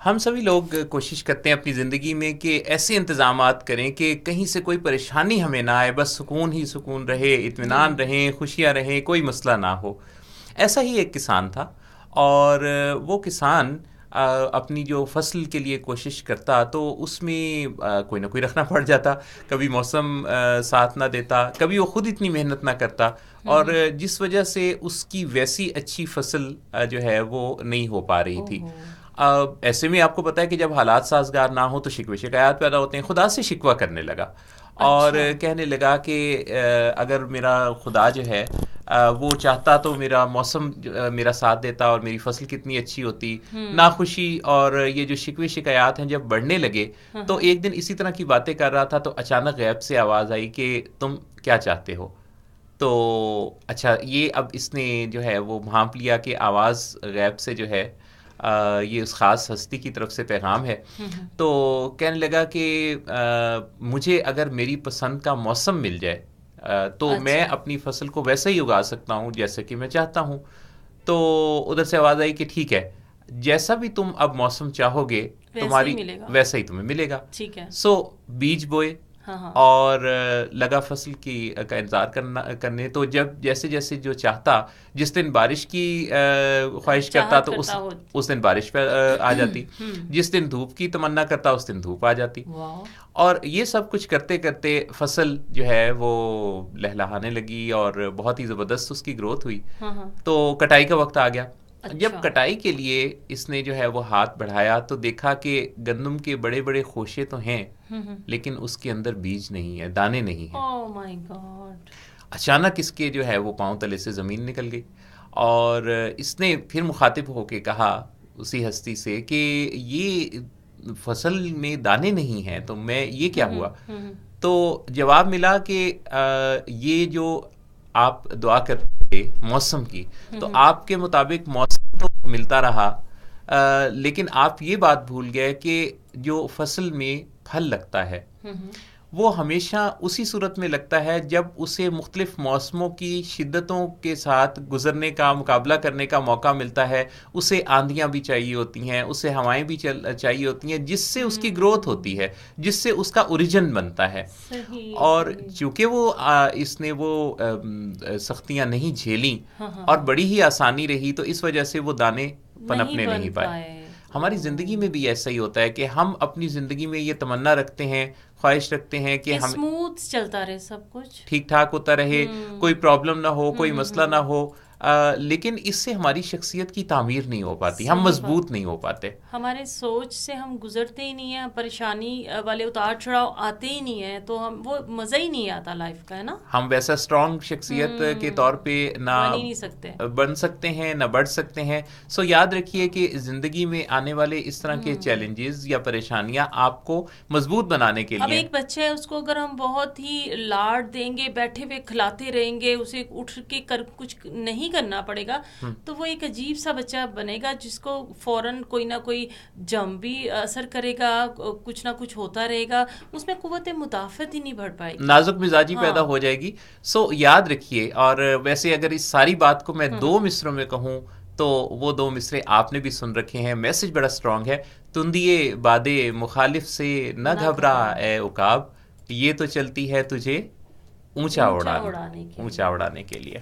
हम सभी लोग कोशिश करते हैं अपनी ज़िंदगी में कि ऐसे इंतज़ामात करें कि कहीं से कोई परेशानी हमें ना आए, बस सुकून ही सुकून रहे, इत्मीनान जी। रहें, खुशियाँ रहें, कोई मसला ना हो। ऐसा ही एक किसान था और वो किसान अपनी जो फसल के लिए कोशिश करता तो उसमें कोई ना कोई रखना पड़ जाता। कभी मौसम साथ ना देता, कभी वो खुद इतनी मेहनत ना करता, और हम्म। जिस वजह से उसकी वैसी अच्छी फसल जो है वो नहीं हो पा रही थी। ओहो। ऐसे में आपको पता है कि जब हालात साजगार ना हो तो शिकवे शिकायत पैदा होते हैं। खुदा से शिकवा करने लगा और अच्छा। कहने लगा कि अगर मेरा खुदा जो है वो चाहता तो मेरा मौसम मेरा साथ देता और मेरी फसल कितनी अच्छी होती। हम्म। नाखुशी और ये जो शिकवे शिकायत हैं जब बढ़ने लगे, हाँ तो हाँ। एक दिन इसी तरह की बातें कर रहा था तो अचानक गैब से आवाज़ आई कि तुम क्या चाहते हो। तो अच्छा, ये अब इसने जो है वो भांप लिया कि आवाज़ गैब से जो है ये उस ख़ास हस्ती की तरफ से पैगाम है। हम्म। तो कहने लगा कि मुझे अगर मेरी पसंद का मौसम मिल जाए तो मैं अच्छा। अपनी फसल को वैसे ही उगा सकता हूँ जैसे कि मैं चाहता हूँ। तो उधर से आवाज़ आई कि ठीक है, जैसा भी तुम अब मौसम चाहोगे वैसे ही तुम्हारी मिलेगा। वैसा ही तुम्हें मिलेगा। ठीक है। सो बीज बोए हाँ हाँ। और लगा फसल की का इंतज़ार करने। तो जब जैसे जैसे जो चाहता, जिस दिन बारिश की ख्वाहिश करता चाहत तो करता हो। उस दिन बारिश पे आ जाती। जिस दिन धूप की तमन्ना करता उस दिन धूप आ जाती। वाह। और ये सब कुछ करते करते फसल जो है वो लहलहाने लगी और बहुत ही ज़बरदस्त उसकी ग्रोथ हुई। हाँ हाँ। तो कटाई का वक्त आ गया। जब अच्छा। कटाई के लिए इसने जो है वो हाथ बढ़ाया तो देखा कि गंदम के बड़े बड़े खोशे तो हैं, हम्म। लेकिन उसके अंदर बीज नहीं है, दाने नहीं हैं। Oh my God. अचानक इसके जो है वो पांव तले से ज़मीन निकल गई और इसने फिर मुखातिब होके कहा उसी हस्ती से कि ये फसल में दाने नहीं हैं तो मैं ये क्या हुआ। हम्म। तो जवाब मिला कि ये जो आप दुआ करते थे मौसम की, तो हम्म। आपके मुताबिक मौसम तो मिलता रहा, लेकिन आप ये बात भूल गए कि जो फसल में फल लगता है हम्म। वो हमेशा उसी सूरत में लगता है जब उसे मुख्तलिफ मौसमों की शिद्दतों के साथ गुजरने का, मुकाबला करने का मौका मिलता है। उसे आंधियाँ भी चाहिए होती हैं, उसे हवाएं भी चाहिए होती हैं, जिससे उसकी ग्रोथ होती है, जिससे उसका ओरिजिन बनता है। सही और सही। चूंकि वो इसने वो सख्तियाँ नहीं झेली हाँ हाँ और हाँ। बड़ी ही आसानी रही, तो इस वजह से वो दाने नहीं पनपने बन नहीं पाए। पाए। हमारी ज़िंदगी में ओ। भी ऐसा ही होता है कि हम अपनी ज़िंदगी में ये तमन्ना रखते हैं, ख्वाहिश रखते हैं कि कि हम स्मूथ चलता रहे सब कुछ। ठीक ठाक होता रहे, कोई हम्म प्रॉब्लम ना हो, कोई मसला ना हम्म। हो। लेकिन इससे हमारी शख्सियत की तामीर नहीं हो पाती, हम सही बात। मजबूत नहीं हो पाते। हमारे सोच से हम गुजरते ही नहीं है, परेशानी वाले उतार चढ़ाव आते ही नहीं है, तो हम वो मज़ा ही नहीं आता लाइफ का, है ना। हम वैसा स्ट्रॉन्ग शख्सियत के तौर पे ना बन ही नहीं सकते। बन सकते हैं ना बढ़ सकते हैं। सो याद रखिए कि ज़िंदगी में आने वाले इस तरह के चैलेंजेस या परेशानियां आपको मजबूत बनाने के अब लिए। एक बच्चा है, उसको अगर हम बहुत ही लाड देंगे, बैठे हुए खिलाते रहेंगे, उसे उठ के कर कुछ नहीं करना पड़ेगा, तो वो एक अजीब सा बच्चा बनेगा जिसको फौरन कोई ना कोई जम भी असर करेगा, कुछ ना कुछ होता रहेगा, उसमें कुव्वत मुदाफ़त ही नहीं बढ़ पाएगी। नाजुक मिजाजी पैदा हाँ। हो जाएगी। सो याद रखिए। और वैसे अगर इस सारी बात को मैं दो मिसरों में कहूँ तो वो दो मिसरे आपने भी सुन रखे हैं। मैसेज बड़ा स्ट्रांग है। तुंदिए बादे मुखालिफ से न ना घबरा घबरा। ए उकाब, ये तो चलती है तुझे ऊंचा ऊंचा उड़ाने उड़ाने के ऊंचा लिए। उड़ाने के लिए।